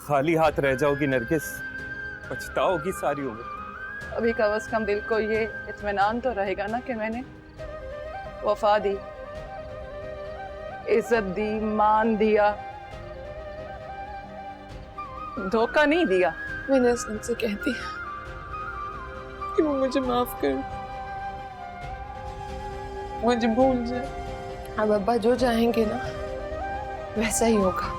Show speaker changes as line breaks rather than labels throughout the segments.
खाली हाथ रह जाओगी नरगिस, पछताओगी सारी उम्र।
अभी कम से कम दिल को ये इत्मीनान तो रहेगा ना कि मैंने वफा दी, इज्जत दी, मान दिया, धोखा नहीं दिया।
मैंने उनसे कहती कि वो मुझे माफ कर, मुझे भूल जाए। अब अब्बा जो चाहेंगे ना वैसा ही होगा।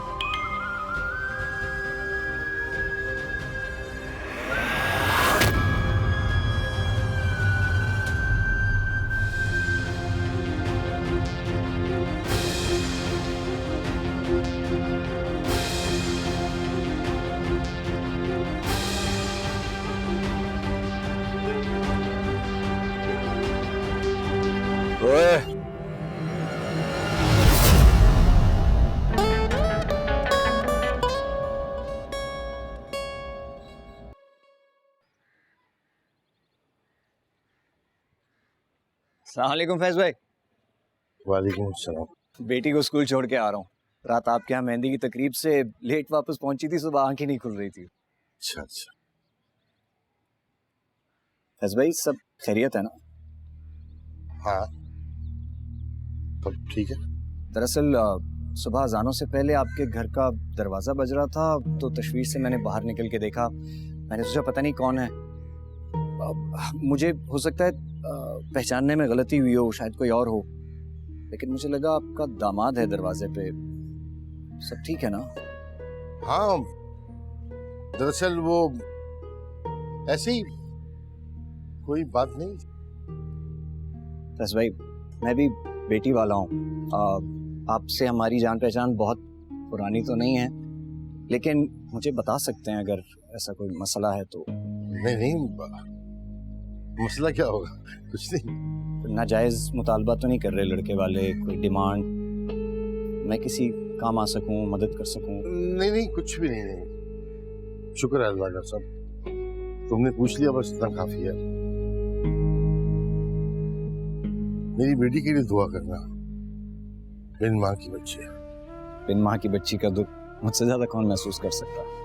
अस्सलाम वालेकुम फैज भाई।
वालेकुम सलाम।
बेटी को स्कूल छोड़ के आ रहा हूँ। रात आपके यहाँ मेहंदी की तकरीब से लेट वापस पहुंची थी, सुबह आंखें नहीं खुल रही थी।
अच्छा अच्छा।
फैज भाई सब खैरियत है ना?
हाँ तो ठीक है।
दरअसल सुबह अजानों से पहले आपके घर का दरवाजा बज रहा था तो तशवीश से मैंने बाहर निकल के देखा। मैंने सोचा पता नहीं कौन है। मुझे हो सकता है पहचानने में गलती हुई हो, शायद कोई और हो, लेकिन मुझे लगा आपका दामाद है दरवाजे पे। सब ठीक है ना?
हाँ दरअसल वो ऐसे ही, कोई बात नहीं।
बस भाई मैं भी बेटी वाला हूँ। आपसे हमारी जान पहचान बहुत पुरानी तो नहीं है, लेकिन मुझे बता सकते हैं अगर ऐसा कोई मसला है तो।
नहीं, मसला क्या होगा? कुछ नहीं।
नाजायज मुतालबा तो नहीं कर रहे लड़के वाले? कोई डिमांड, मैं किसी काम आ सकूं, मदद कर सकूं?
नहीं कुछ भी नहीं। शुक्र है अल्लाह का, सब तुमने पूछ लिया, बस इतना काफी है। मेरी बेटी के लिए दुआ करना। बिन माँ की बच्ची है।
बिन माँ की बच्ची का दुख मुझसे ज्यादा कौन महसूस कर सकता है?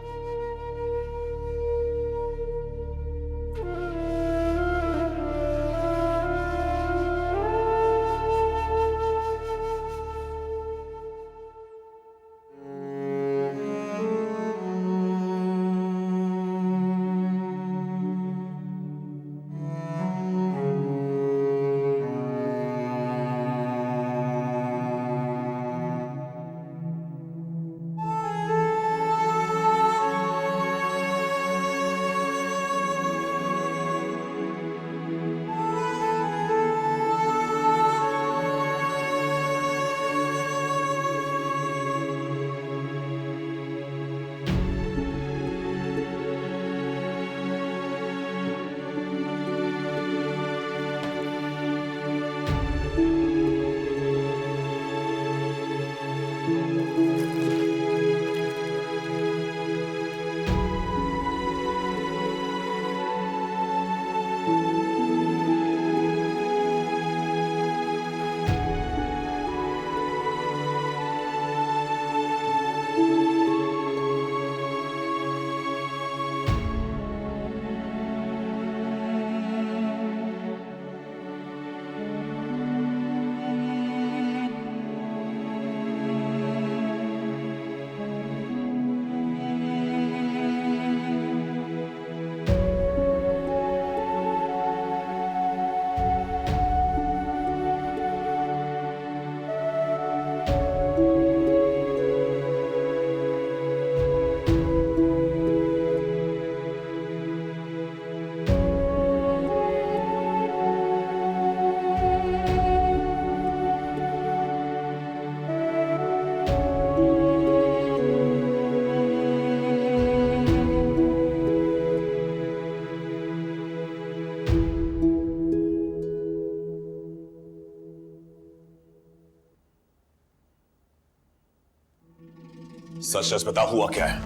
सच सच बता, हुआ क्या है?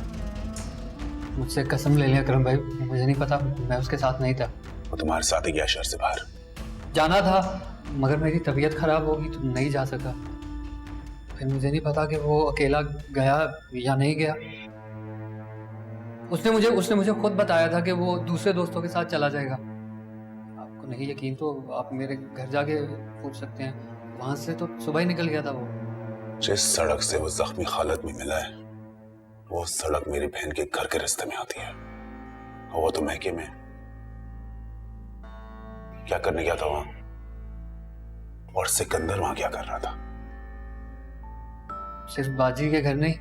मुझसे कसम ले लिया करम भाई, मुझे नहीं पता, मैं उसके साथ नहीं था।
वो तुम्हारे साथ ही गया शहर से बाहर?
जाना था मगर मेरी तबीयत खराब होगी तो नहीं जा सका। फिर मुझे नहीं पता कि वो अकेला गया या नहीं गया। उसने मुझे खुद बताया था कि वो दूसरे दोस्तों के साथ चला जाएगा। आपको नहीं यकीन तो आप मेरे घर जाके पूछ सकते हैं। वहां से तो सुबह ही निकल गया था वो।
जिस सड़क से वो जख्मी हालत में मिला है वो सड़क मेरी बहन के घर के रास्ते में आती है, और वो तो महके में। क्या करने गया था वहां, और सिकंदर वहां क्या कर रहा था?
सिर्फ बाजी के घर नहीं,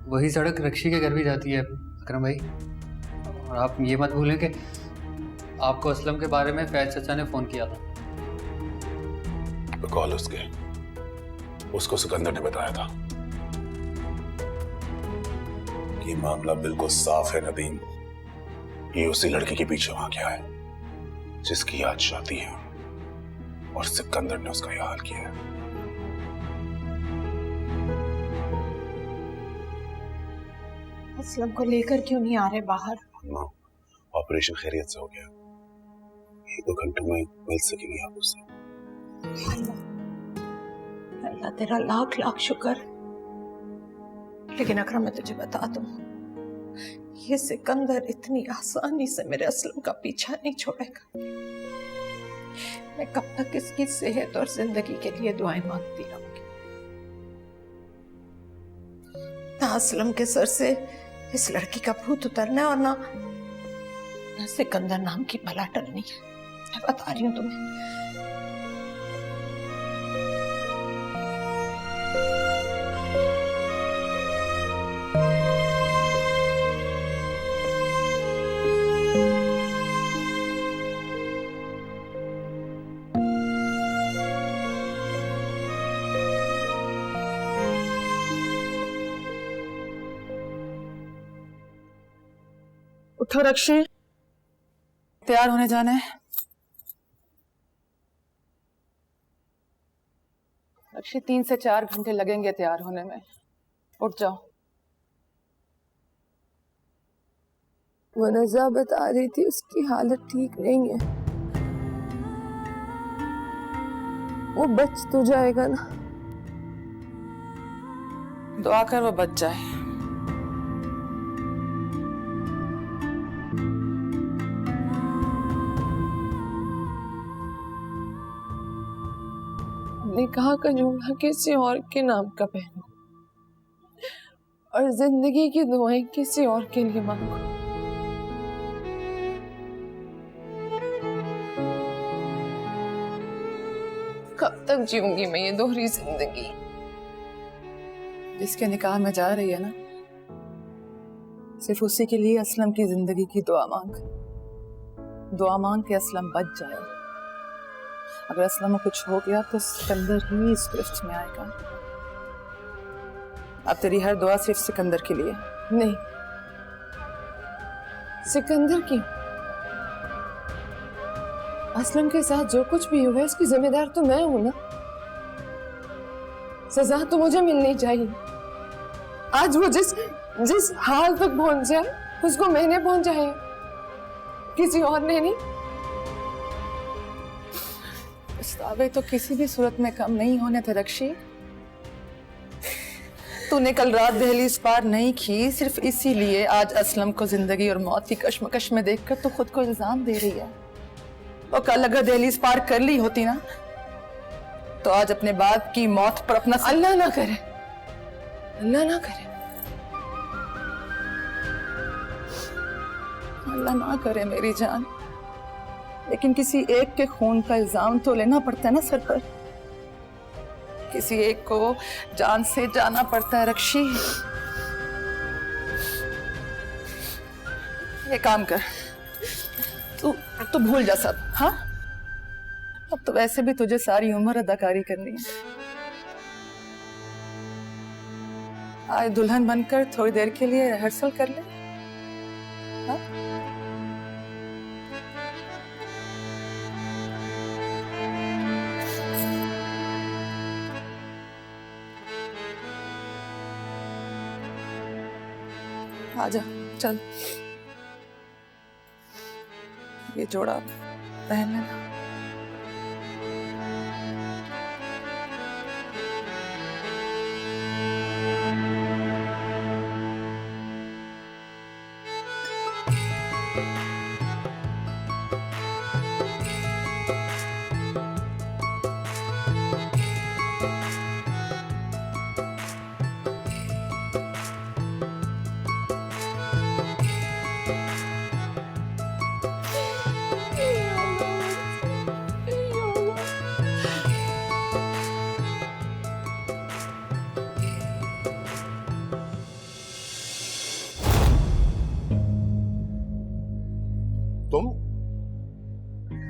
वही सड़क रक्षी के घर भी जाती है अकरम भाई। और आप ये मत भूलें कि आपको असलम के बारे में फैज चाचा ने फोन किया था।
तो कॉल उसको सिकंदर ने बताया था। ये मामला बिल्कुल साफ है नदीम, ये उसी लड़की के पीछे वहां गया है जिसकी आज शादी है, और सिकंदर ने उसका यह हाल किया है।
असलम को लेकर क्यों नहीं आ रहे बाहर?
अम्मा, ऑपरेशन खैरियत से हो गया, 1-2 घंटों में मिल सकेंगे आप उससे।
अल्लाह तेरा लाख लाख शुक्र। लेकिन अकरम मैं तुझे बता दूं, ये सिकंदर इतनी आसानी से मेरे असलम का पीछा नहीं छोड़ेगा। मैं कब तक इसकी सेहत और जिंदगी के लिए दुआएं मांगती रहूंगी। ना असलम के सर से इस लड़की का भूत उतरना और ना सिकंदर नाम की बला टलनी है। मैं बता रही हूँ तुम्हें।
उठो रक्षी, तैयार होने जाना है। रक्षी 3 से 4 घंटे लगेंगे तैयार होने में। उठ जाओ।
वो नज़ा बता रही थी उसकी हालत ठीक नहीं है। वो बच तो जाएगा ना?
दुआ कर वो बच जाए।
निकाह का जुमला किसी और के नाम का पहनो और जिंदगी की दुआएं किसी और के लिए मांगो। कब तक जीऊंगी मैं ये दोहरी जिंदगी?
जिसके निकाह में जा रही है ना, सिर्फ उसी के लिए असलम की जिंदगी की दुआ मांग के असलम बच जाए। अगर असलम को कुछ हो गया तो सिकंदर ही इस गिरफ्त में आएगा। अब तेरी हर दुआ सिर्फ सिकंदर के लिए।
नहीं, सिकंदर की असलम के साथ जो कुछ भी हुआ इसकी जिम्मेदार तो मैं हूं ना। सजा तो मुझे मिलनी चाहिए। आज वो जिस हाल तक पहुंच जाए उसको मैंने पहुंचाया, किसी और ने नहीं।
पछतावे तो किसी भी सूरत में कम नहीं होने थे रक्षी। तूने कल रात दहलीज पार नहीं की सिर्फ इसीलिए आज असलम को जिंदगी और मौत की कश्मकश में देखकर तो खुद को इल्जाम दे रही है। और कल अगर दहलीज पार कर ली होती ना तो आज अपने बाप की मौत पर अपना
अल्लाह ना करे, अल्लाह ना करे,
अल्लाह ना करे मेरी जान, लेकिन किसी एक के खून का इल्जाम तो लेना पड़ता है ना सर पर। किसी एक को जान से जाना पड़ता है रक्षी। ये काम कर, तू भूल जा सब। हाँ, अब तो वैसे भी तुझे सारी उम्र अदाकारी करनी है। आज दुल्हन बनकर थोड़ी देर के लिए रिहर्सल कर ले। हाँ? आजा, चल ये जोड़ा पहन लेना।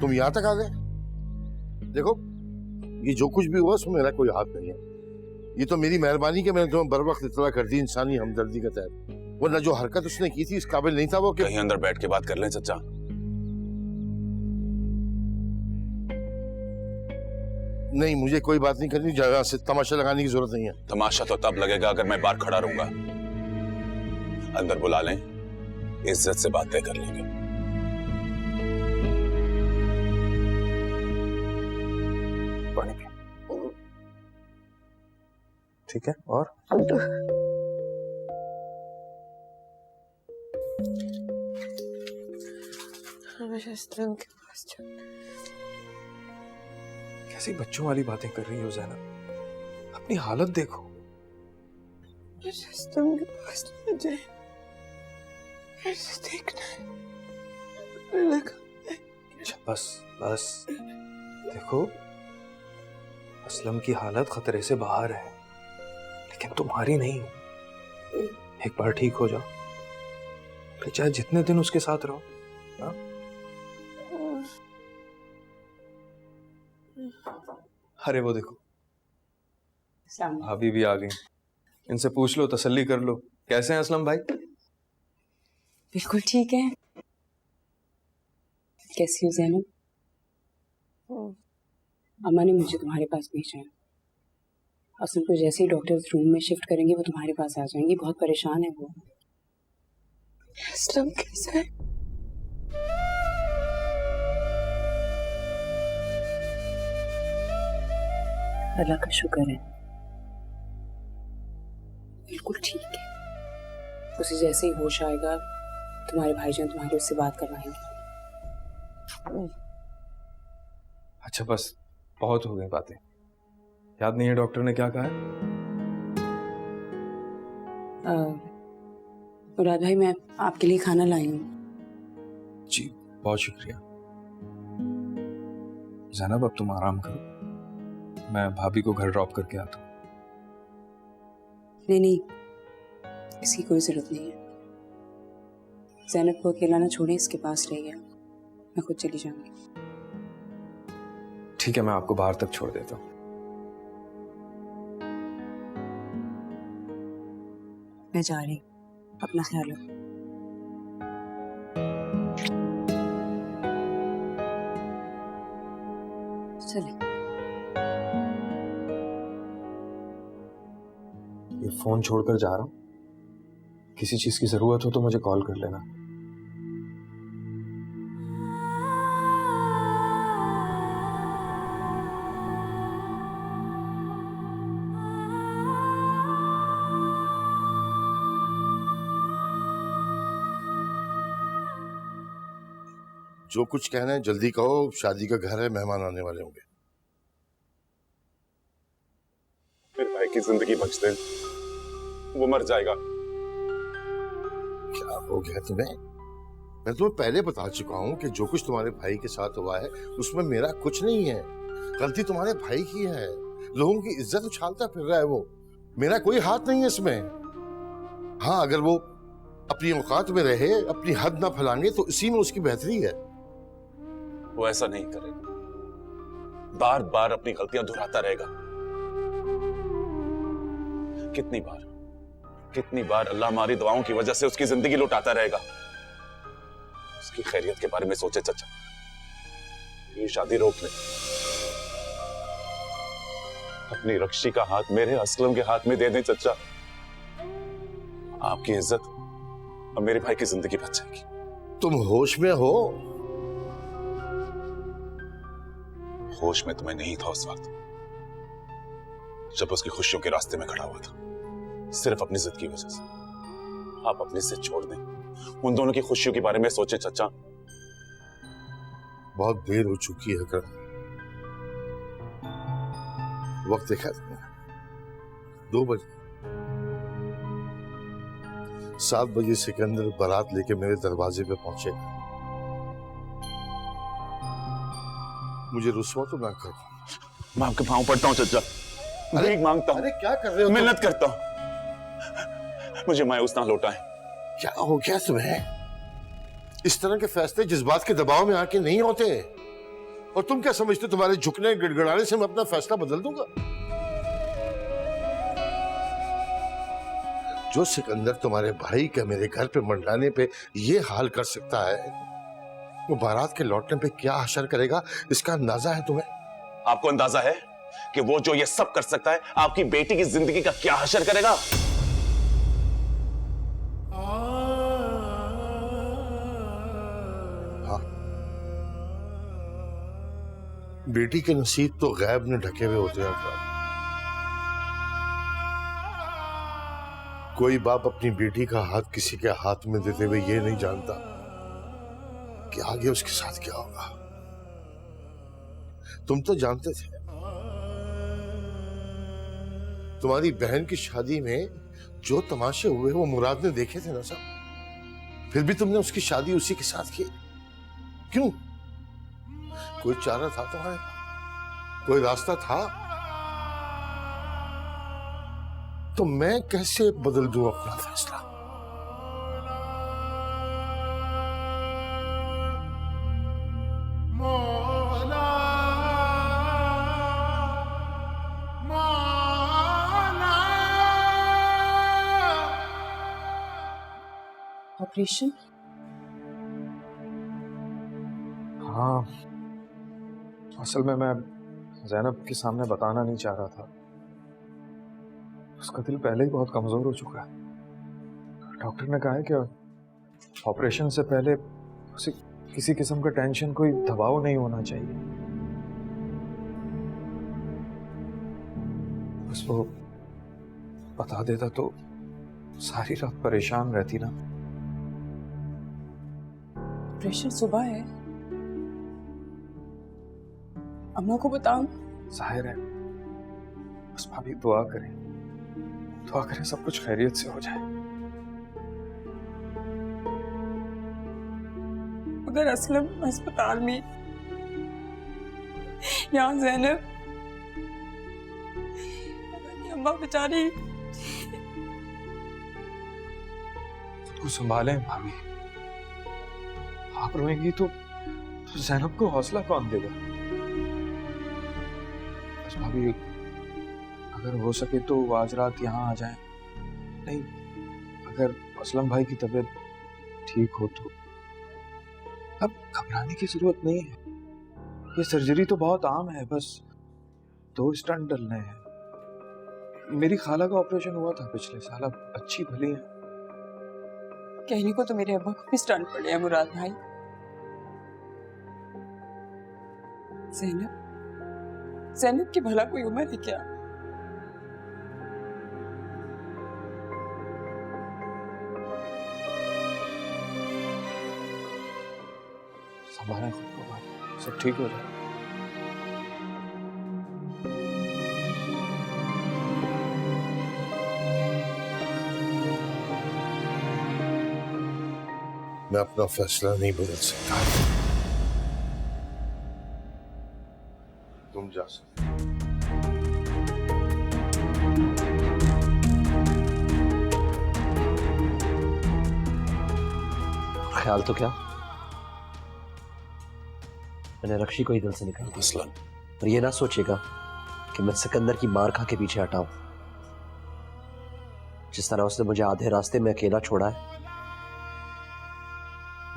तुम यहाँ तक आ गए। देखो, ये जो कुछ भी हुआ उसमें मेरा कोई हाथ नहीं है। ये तो मेरी मेहरबानी कि मैंने तुम्हें बर वक्त इत्तला कर दी इंसानी हमदर्दी के तहत, वरना जो हरकत उसने की थी इस काबिल नहीं था वो कि
कहीं अंदर बैठ के बात कर लें चचा।
नहीं, मुझे कोई बात नहीं करनी, जगह से तमाशा लगाने की जरूरत नहीं है।
तमाशा तो तब लगेगा अगर मैं बाहर खड़ा रहूंगा। अंदर बुला लें, इज्जत से बातें कर लेंगे।
पानी पी। ठीक है, और
हमेशा असलम के पास जाना।
कैसी बच्चों वाली बातें कर रही हो ज़ैनब? अपनी हालत देखो।
मुझे असलम के पास ले जाए, ऐसे देखना है लगा।
अच्छा बस बस, देखो असलम की हालत खतरे से बाहर है, लेकिन तुम्हारी नहीं। एक बार ठीक हो जाओ, फिर चाहे जितने दिन उसके साथ रहो। हाँ? अरे वो देखो, भाभी भी आ गई। इनसे पूछ लो, तसल्ली कर लो, कैसे हैं असलम भाई?
बिल्कुल ठीक है। कैसी हो ज़ैनब? अम्मा ने मुझे तुम्हारे पास भेजा है। असलम को जैसे ही डॉक्टर्स रूम में शिफ्ट करेंगे वो तुम्हारे पास आ जाएंगी। बहुत परेशान है वो।
असलम कैसा है?
अल्लाह का शुक्र है, बिल्कुल ठीक है। उसे जैसे ही होश आएगा तुम्हारे भाईजान तुम्हारे उससे बात करवाएंगे।
अच्छा बस, बहुत हो गई बातें। याद नहीं है डॉक्टर ने क्या कहा है?
मुराद भाई, मैं आपके लिए खाना लाई हूँ।
जी बहुत शुक्रिया। ज़ैनब अब तुम आराम करो, मैं भाभी को घर ड्रॉप करके आता हूँ।
नहीं, इसकी कोई जरूरत नहीं है। ज़ैनब को अकेला ना छोड़े, इसके पास रहिए। मैं खुद चली जाऊंगी।
ठीक है, मैं आपको बाहर तक छोड़ देता हूँ।
मैं जा रही, अपना ख्याल रखो। चले।
ये फोन छोड़कर जा रहा हूँ, किसी चीज की जरूरत हो तो मुझे कॉल कर लेना।
जो कुछ कहना है जल्दी कहो, शादी का घर है, मेहमान आने वाले होंगे।
मेरे भाई की जिंदगी बच दे, वो मर जाएगा।
क्या हो गया तुम्हें? मैं तुम्हें पहले बता चुका हूं कि जो कुछ तुम्हारे भाई के साथ हुआ है उसमें मेरा कुछ नहीं है। गलती तुम्हारे भाई की है। लोगों की इज्जत उछालता फिर रहा है वो, मेरा कोई हाथ नहीं है इसमें। हाँ, अगर वो अपनी औकात में रहे, अपनी हद ना फैलाने, तो इसी में उसकी बेहतरी है।
वो ऐसा नहीं करेगा, बार बार अपनी गलतियां दोहराता रहेगा। कितनी बार अल्लाह हमारी दुआओं की वजह से उसकी जिंदगी लुटाता रहेगा। उसकी खैरियत के बारे में सोचे चचा, ये शादी रोक ले। अपनी रक्षी का हाथ मेरे असलम के हाथ में दे दें चचा, आपकी इज्जत और मेरे भाई की जिंदगी बच जाएगी।
तुम होश में हो?
होश में तुम्हें नहीं था उस वक्त जब उसकी खुशियों के रास्ते में खड़ा हुआ था, सिर्फ अपनी जिद की वजह से। आप अपनी जिद छोड़ दें, उन दोनों की खुशियों के बारे में सोचें चचा।
बहुत देर हो चुकी है कर। वक्त देखा तुमने? 2 बजे। 7 बजे सिकंदर बारात लेके मेरे दरवाजे पे पहुंचे। मुझे रुस्वा तो ना कर।
मैं आपके पांव पड़ता हूं चचा, भीख मांगता हूं।
अरे क्या कर रहे हो?
मिन्नत करता हूं, मुझे मायूस ना लौटाएं।
क्या हो गया तुम्हें? इस तरह के फैसले जज्बात के दबाव में आके नहीं होते। और तुम क्या समझते हो तुम्हारे झुकने गिड़गिड़ाने से मैं अपना फैसला बदल दूंगा? जो सिकंदर तुम्हारे भाई का मेरे घर पे मंडराने पे ये हाल कर सकता है, वो बारात के लौटने पे क्या असर करेगा इसका अंदाजा है तुम्हें?
आपको अंदाजा है कि वो जो ये सब कर सकता है आपकी बेटी की जिंदगी का क्या हशर करेगा?
हाँ, बेटी के नसीब तो गैब ने ढके हुए होते हैं। कोई बाप अपनी बेटी का हाथ किसी के हाथ में देते हुए ये नहीं जानता कि आगे उसके साथ क्या होगा। तुम तो जानते थे। तुम्हारी बहन की शादी में जो तमाशे हुए वो मुराद ने देखे थे ना सब। फिर भी तुमने उसकी शादी उसी के साथ की। क्यों? कोई चारा था तुम्हारे पास? कोई रास्ता था? तो मैं कैसे बदल दूं अपना फैसला?
ऑपरेशन?
हाँ, असल में मैं ज़ैनब के सामने बताना नहीं चाह रहा था। उसका दिल पहले ही बहुत कमजोर हो चुका है। डॉक्टर ने कहा है कि ऑपरेशन से पहले उसे किसी किस्म का टेंशन, कोई दबाव नहीं होना चाहिए। बस वो बता देता तो सारी रात परेशान रहती ना।
ऑपरेशन सुबह है, अम्मा को बताऊं?
जाहिर है, बस भाभी दुआ करें सब कुछ खैरियत से हो जाए।
अगर असलम अस्पताल में, यहाँ ज़ैनब, अम्मा बेचारी।
खुद को संभालें भाभी। आप रोएंगी तो ज़ैनब को हौसला कौन देगा? बस भाभी, अगर हो सके तो आज रात यहाँ आ जाएं। नहीं, अगर असलम भाई की तबीयत ठीक हो तो अब घबराने की जरूरत नहीं है। ये सर्जरी तो बहुत आम है, बस 2 स्टंट डलने हैं। मेरी खाला का ऑपरेशन हुआ था पिछले साल, अब अच्छी भली है।
कहने को तो मेरे अब्बा को भी स्टंट पड़े हैं मुराद भाई। ज़ैनब की भला कोई उम्र है क्या?
संभालें खुद को, सब ठीक हो जाए।
मैं अपना फैसला नहीं बदल सकता। तुम जा सकते।
ख्याल तो क्या, मैंने रक्षी को ही दिल से निकाला।
मसलन
और ये ना सोचेगा कि मैं सिकंदर की मार खा के पीछे हटा हूं। जिस तरह उसने मुझे आधे रास्ते में अकेला छोड़ा है,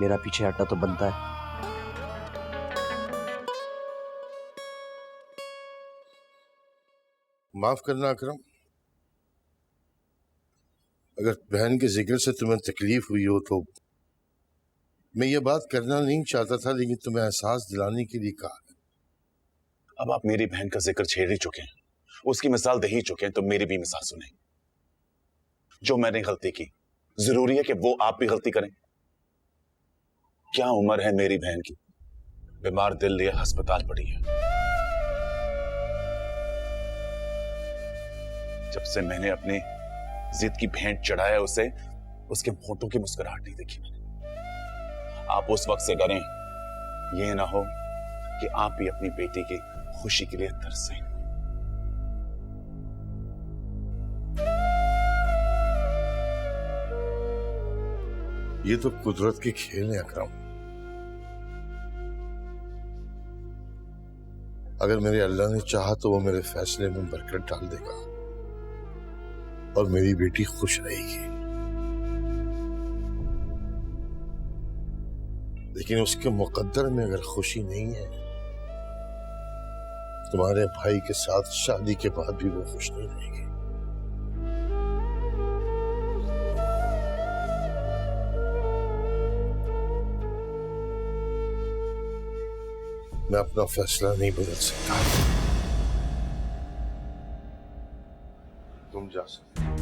मेरा पीछे हटना तो बनता है।
माफ करना अकरम, अगर बहन के जिक्र से तुम्हें तकलीफ हुई हो तो मैं ये बात करना नहीं चाहता था, लेकिन तुम्हें एहसास दिलाने के लिए कहा।
अब आप मेरी बहन का जिक्र छेड़ ही चुके हैं, उसकी मिसाल दे ही चुके हैं, तो मेरी भी मिसाल सुने। जो मैंने गलती की, जरूरी है कि वो आप भी गलती करें? क्या उम्र है मेरी बहन की? बीमार दिल लिए अस्पताल पड़ी है। जब से मैंने अपनी जिद की भेंट चढ़ाया उसे, उसके होठों की मुस्कुराहट नहीं देखी मैंने। आप उस वक्त से डरें, ये ना हो कि आप भी अपनी बेटी की खुशी के लिए तरसें।
ये तो कुदरत के खेल हैं अकरम। अगर मेरे अल्लाह ने चाहा तो वो मेरे फैसले में बरकत डाल देगा और मेरी बेटी खुश रहेगी। लेकिन उसके मुकद्दर में अगर खुशी नहीं है, तुम्हारे भाई के साथ शादी के बाद भी वो खुश नहीं रहेगी। मैं अपना फैसला नहीं बदल सकता। तुम जा सकते हो।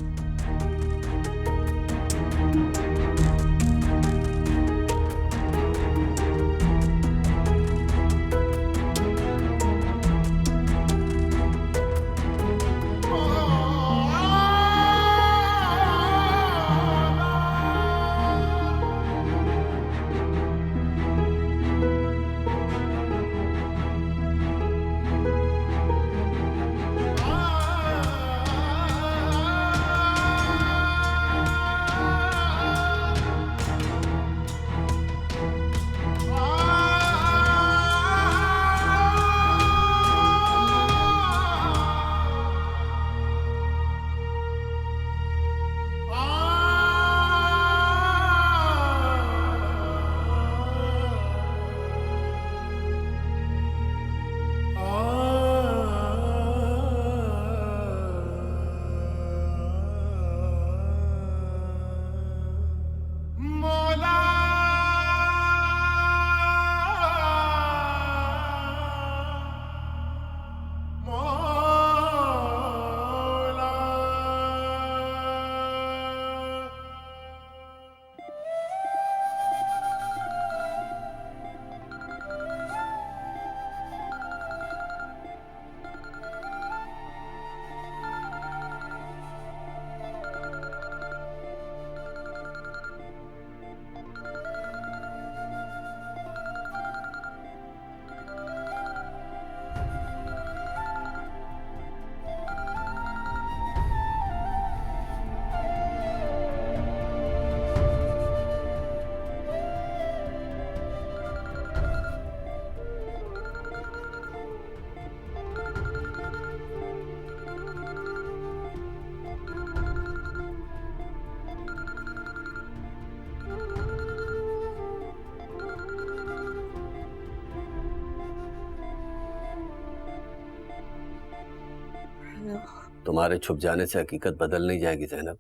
तुम्हारे छुप जाने से हकीकत बदल नहीं जाएगी ज़ैनब।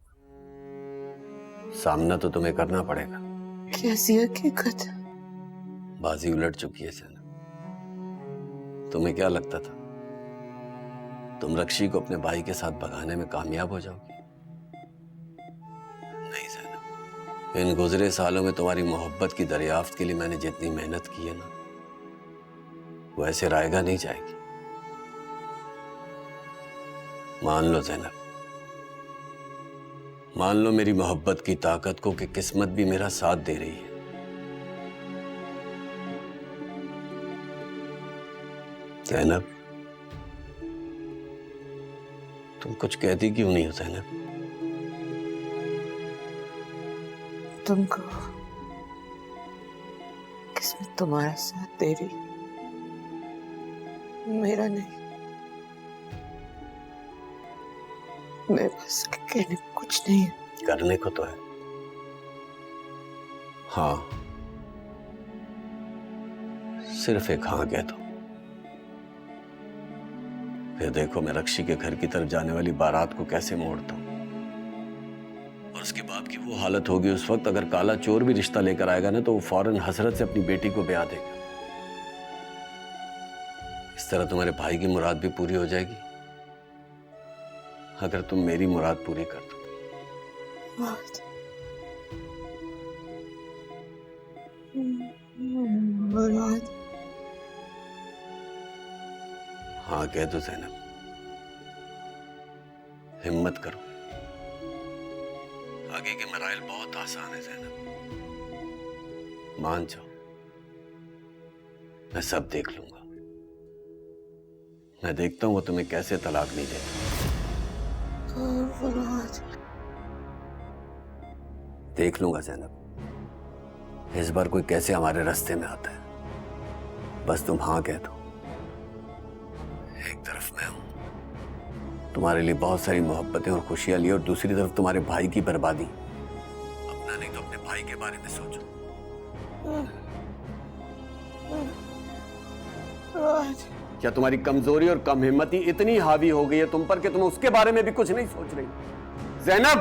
सामना तो तुम्हें करना पड़ेगा।
कैसी हकीकत?
बाजी उलट चुकी है ज़ैनब। तुम्हें क्या लगता था तुम रक्षी को अपने भाई के साथ भगाने में कामयाब हो जाओगी? नहीं ज़ैनब, इन गुजरे सालों में तुम्हारी मोहब्बत की दरियाफ्त के लिए मैंने जितनी मेहनत की है ना, वो ऐसे रायगा नहीं जाएगी। मान लो ज़ैनब, मान लो मेरी मोहब्बत की ताकत को कि किस्मत भी मेरा साथ दे रही है। ज़ैनब, तुम कुछ कहती क्यों नहीं हो ज़ैनब?
तुमको किस्मत तुम्हारा साथ दे रही, मेरा नहीं। मेरे पास कहने को कुछ नहीं है।
करने को तो है। हाँ, सिर्फ एक हाँ कह दो, फिर देखो मैं रक्षी के घर की तरफ जाने वाली बारात को कैसे मोड़ता हूं। और उसके बाप की वो हालत होगी उस वक्त, अगर काला चोर भी रिश्ता लेकर आएगा ना तो वो फौरन हसरत से अपनी बेटी को ब्याह देगा। इस तरह तुम्हारे भाई की मुराद भी पूरी हो जाएगी अगर तुम मेरी मुराद पूरी कर दो।
मुराद?
हाँ कह दो ज़ैनब, हिम्मत करो। आगे के मराइल बहुत आसान है ज़ैनब, मान जाओ। मैं सब देख लूंगा। मैं देखता हूं वो तुम्हें कैसे तलाक नहीं देता। देख लूंगा ज़ैनब, इस बार कोई कैसे हमारे रास्ते में आता है। बस तुम हाँ कह दो, तरफ मैं हूं, तुम्हारे लिए बहुत सारी मोहब्बतें और खुशियां ली, और दूसरी तरफ तुम्हारे भाई की बर्बादी। अपना नहीं तो अपने भाई के बारे में सोचो। क्या तुम्हारी कमजोरी और कम हिम्मती इतनी हावी हो गई है तुम पर कि तुम उसके बारे में भी कुछ नहीं सोच रही? ज़ैनब,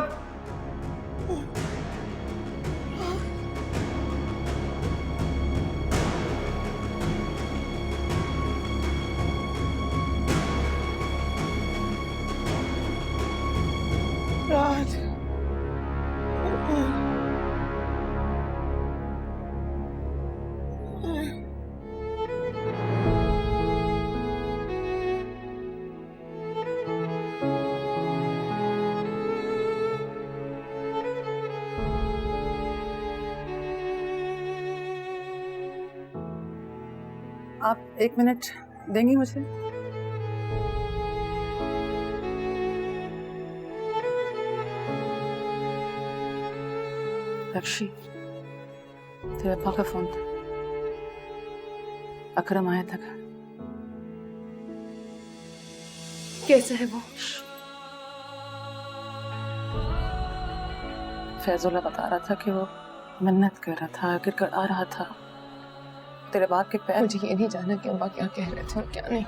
राज,
आप 1 मिनट देंगी मुझे? रक्षी, तेरे पापा का फोन था। अकरम आया था घर।
कैसे है वो?
फैजुल्ला बता रहा था कि वो मिन्नत कर रहा था, गिर आ रहा था तेरे बाप के पैर।
मुझे ये नहीं जाना कि अम्मा क्या कह रहे थे और क्या नहीं।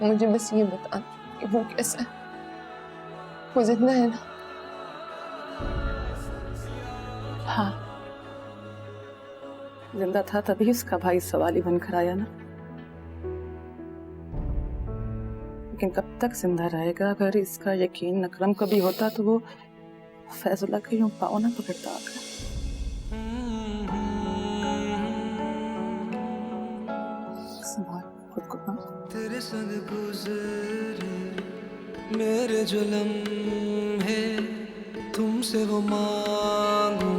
मुझे बस ये बता कि वो कैसा है, वो जिंदा है ना?
हाँ, जिंदा था तभी उसका भाई सवाली बनकर आया ना। लेकिन कब तक जिंदा रहेगा? अगर इसका यकीन अकरम को भी होता तो वो फैजुल्ला का यूं पाँव ना पकड़ता आकर। संभाल खुद को। हाँ,
तेरे संग गुजरे मेरे जो लम्हे, तुमसे वो मांगू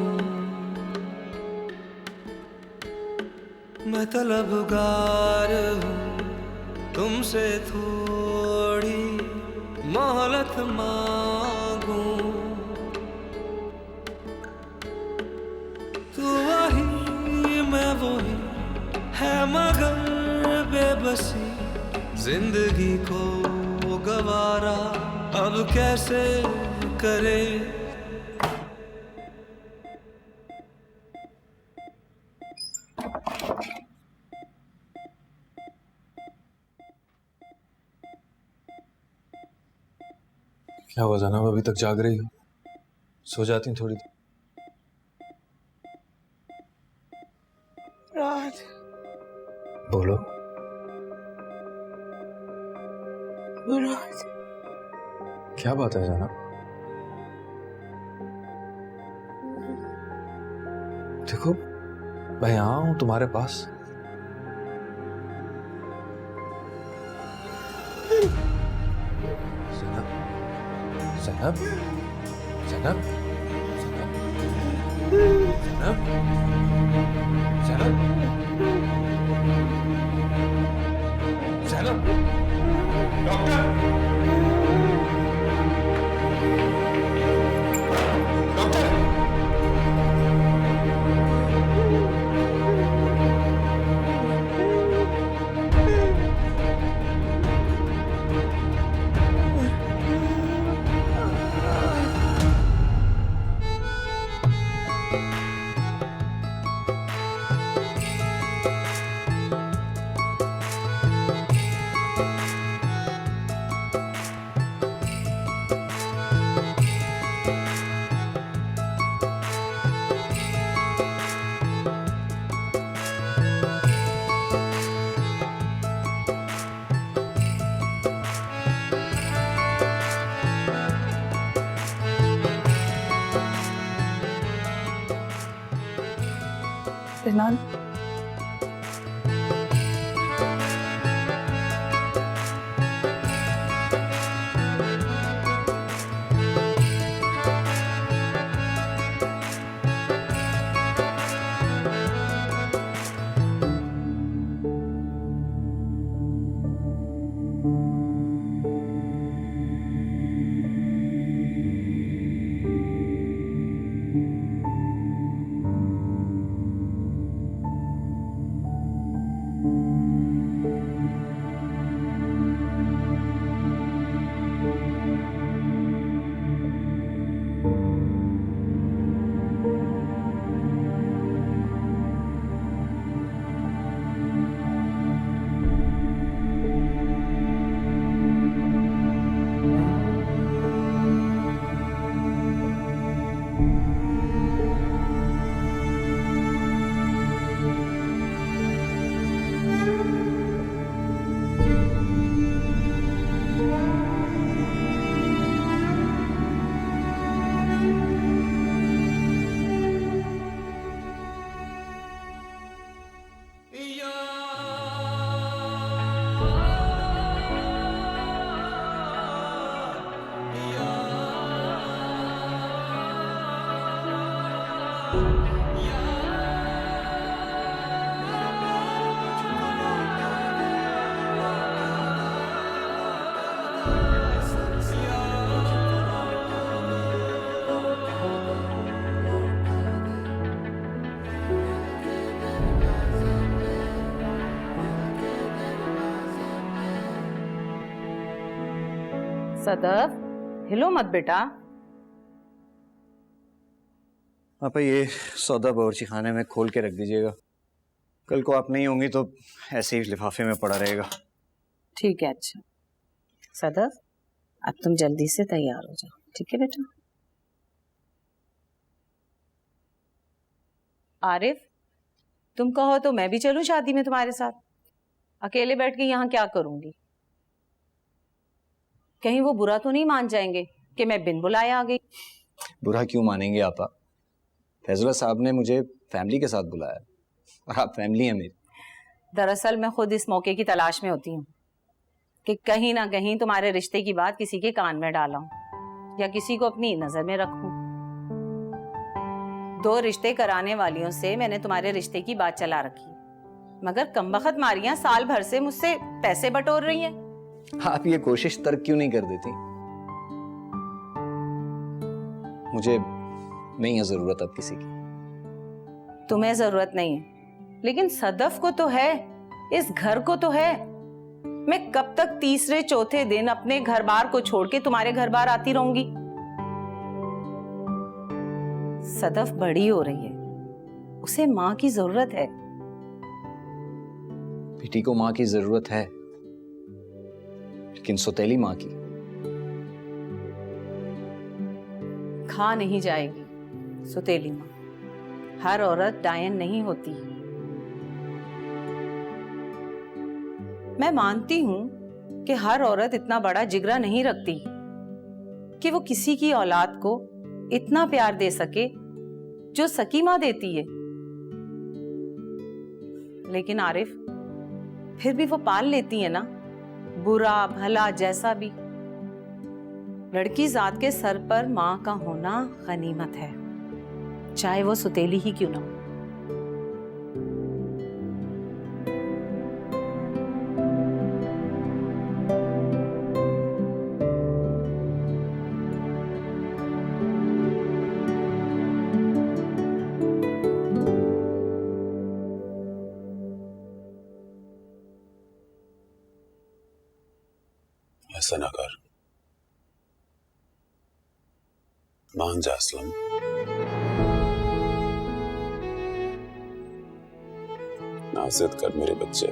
मैं तलबगार हूँ, तुमसे थोड़ी मोहलत मांगू। तू वही मैं वही है मगर बेबसी, जिंदगी को गवारा अब कैसे करे।
क्या हुआ जनाब, अभी तक जाग रही हो? सो जाती थोड़ी देर।
राज,
बोलो।
राज,
क्या बात है जनाब? देखो मैं यहाँ हूं तुम्हारे पास। Zainab, Zainab, Zainab, Zainab, Zainab, Zainab, doctor, doctor.
रहमान, सदफ, हिलो मत बेटा।
पापा ये सौदा बावर्ची खाने में खोल के रख दीजिएगा, कल को आप नहीं होंगी तो ऐसे ही लिफाफे में पड़ा रहेगा।
ठीक है। अच्छा सदफ, अब तुम जल्दी से तैयार हो जाओ, ठीक है बेटा। आरिफ, तुम कहो तो मैं भी चलूं शादी में तुम्हारे साथ। अकेले बैठ के यहाँ क्या करूंगी? कहीं वो बुरा तो नहीं मान जाएंगे कि मैं बिन बुलाए आ गई?
बुरा क्यों मानेंगे आपा? फैजुल्ला साहब ने मुझे फैमिली के साथ बुलाया और आप फैमिली हैं मेरी।
दरअसल मैं खुद इस मौके की तलाश में होती हूँ कि कहीं ना कहीं तुम्हारे रिश्ते की बात किसी के कान में डालाऊं या किसी को अपनी नजर में रखूं। 2 रिश्ते कराने वालियों से मैंने तुम्हारे रिश्ते की बात चला रखी, मगर कमबख्त मारियां साल भर से मुझसे पैसे बटोर रही हैं।
आप ये कोशिश तर्क क्यों नहीं कर देती? मुझे नहीं है जरूरत अब किसी की।
तुम्हें जरूरत नहीं है, लेकिन सदफ को तो है, इस घर को तो है। मैं कब तक तीसरे चौथे दिन अपने घर बार को छोड़ के तुम्हारे घर बार आती रहूंगी? सदफ बड़ी हो रही है, उसे माँ की जरूरत है।
बेटी को माँ की जरूरत है, लेकिन सौतेली माँ की।
खा नहीं जाएगी सुतेली माँ। हर औरत डायन नहीं होती। मैं मानती हूं कि हर औरत इतना बड़ा जिगरा नहीं रखती कि वो किसी की औलाद को इतना प्यार दे सके जो सकी माँ देती है। लेकिन आरिफ, फिर भी वो पाल लेती है ना, बुरा भला जैसा भी। लड़की जात के सर पर माँ का होना गनीमत है, चाहे वो सुतेली ही क्यों ना हो।
ऐसा ना कर, मान जा असलम। ना जिद कर मेरे बच्चे,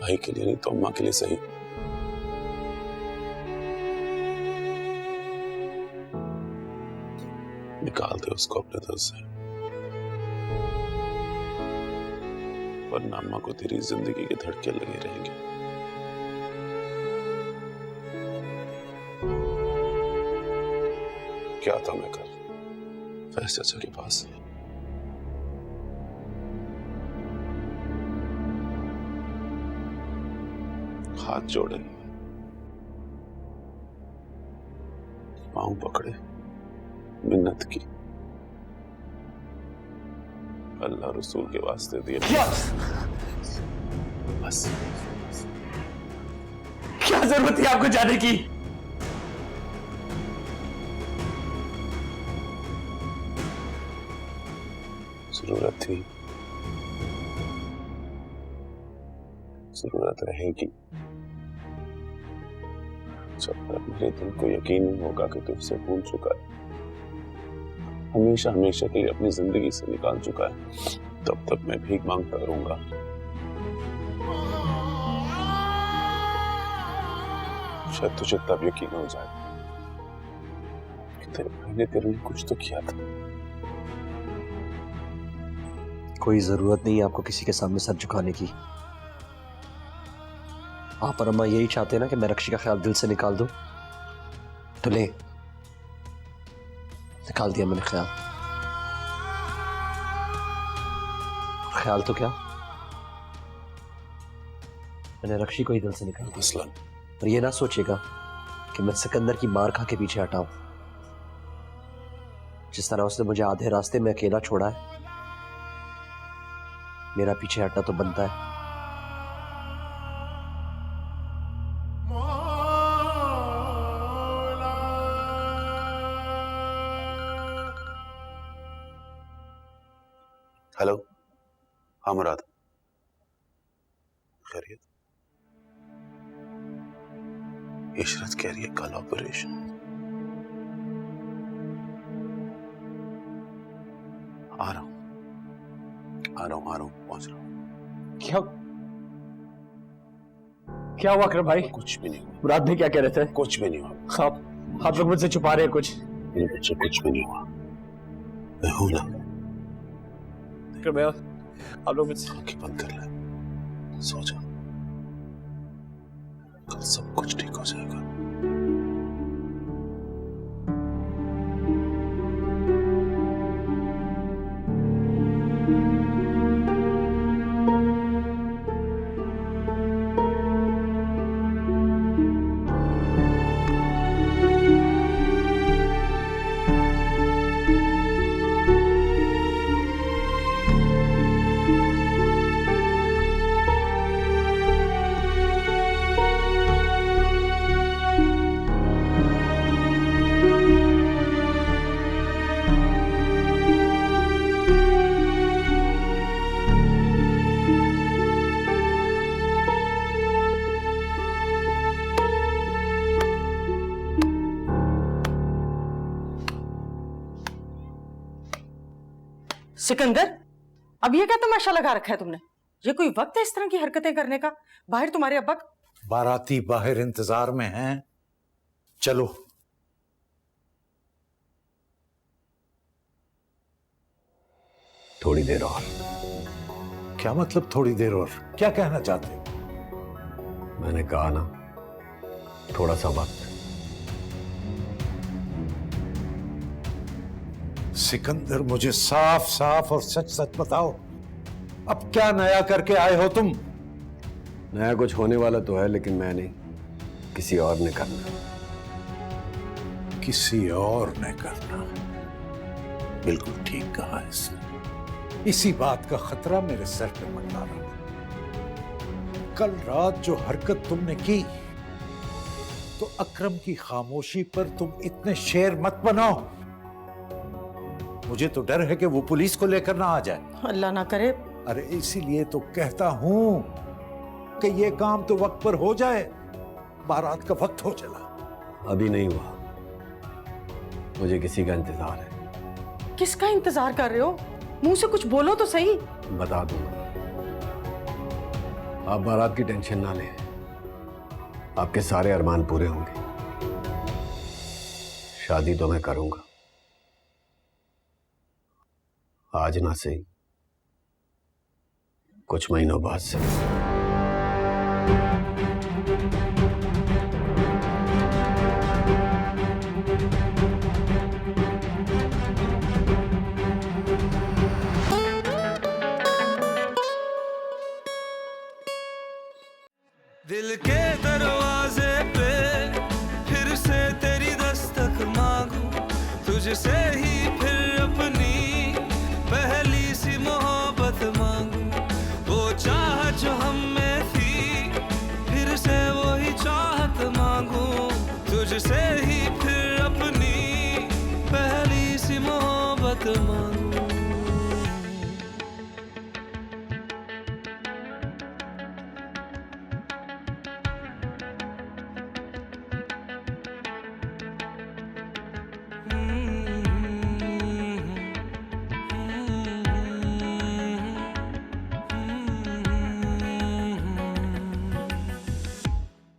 भाई के लिए नहीं तो अम्मा के लिए सही। निकाल दे उसको अपने दिल से, वरना अम्मा को तेरी जिंदगी के धड़के लगे रहेंगे। क्या था मैं कर फैज चाचा के पास, हाथ जोड़े, पांव पकड़े, मिन्नत की, अल्लाह रसूल के वास्ते दिए। बस
क्या जरूरत थी आपको जाने की?
जरूरत थी, जरूरत रहेगी जब तक मेरे दिल को यकीन नहीं होगा कि तुझसे भूल चुका है, हमेशा हमेशा के लिए अपनी जिंदगी से निकाल चुका है। तब तक मैं भीख मांगता रहूंगा। शायद तुझे तब यकीन हो जाए कि तेरे भाई ने तेरे लिए कुछ तो किया था।
कोई जरूरत नहीं है आपको किसी के सामने सर झुकाने की। आप और अम्मा यही चाहते हैं ना कि मैं रक्षी का ख्याल दिल से निकाल दूं, तो ले, निकाल दिया मैंने ख्याल। ख्याल तो क्या, मैंने रक्षी को ही दिल से निकाल दिया।
असलम,
और ये ना सोचेगा कि मैं सिकंदर की मार खा के पीछे हटा हूं। जिस तरह उसने मुझे आधे रास्ते में अकेला छोड़ा है, मेरा पीछे हटना तो बनता है।
हेलो, हाँ मुराद, खैरियत? इशरत कह रही है कल ऑपरेशन। आ रहा हूं पहुंच रहा हूं।
क्या क्या हुआ अकरम भाई?
कुछ भी नहीं हुआ।
मुराद भाई क्या कह रहे थे?
कुछ भी नहीं हुआ।
आप लोग मुझसे छुपा रहे हैं कुछ?
मेरे बच्चे कुछ भी नहीं हुआ। मैं हूं ना।
अकरम भाई आप लोग मुझसे
आंखें बंद कर ले, सो जा, कल सब कुछ ठीक हो जाएगा।
सिकंदर, अब ये क्या तमाशा लगा रखा है तुमने? ये कोई वक्त है इस तरह की हरकतें करने का? बाहर तुम्हारे अब्बा
बाराती बाहर इंतजार में हैं, चलो।
थोड़ी देर और।
क्या मतलब थोड़ी देर और? क्या कहना चाहते हो?
मैंने कहा ना, थोड़ा सा वक्त।
सिकंदर, मुझे साफ साफ और सच सच बताओ, अब क्या नया करके आए हो तुम?
नया कुछ होने वाला तो है, लेकिन मैं नहीं, किसी और ने करना।
किसी और ने करना? बिल्कुल ठीक कहा है इसने। इसी बात का खतरा मेरे सर पे मंडरा रहा है। कल रात जो हरकत तुमने की, तो अकरम की खामोशी पर तुम इतने शेर मत बनाओ। मुझे तो डर है कि वो पुलिस को लेकर ना आ जाए।
अल्लाह ना करे।
अरे इसीलिए तो कहता हूं कि ये काम तो वक्त पर हो जाए। बारात का वक्त हो चला।
अभी नहीं हुआ, मुझे किसी का इंतजार है।
किसका इंतजार कर रहे हो? मुंह से कुछ बोलो तो सही।
बता दूंगा, आप बारात की टेंशन ना लें, आपके सारे अरमान पूरे होंगे। शादी तो मैं करूंगा, आज ना सही, कुछ महीनों बाद से।
दिल के दरवाजे पे फिर से तेरी दस्तक मांगू, तुझसे ही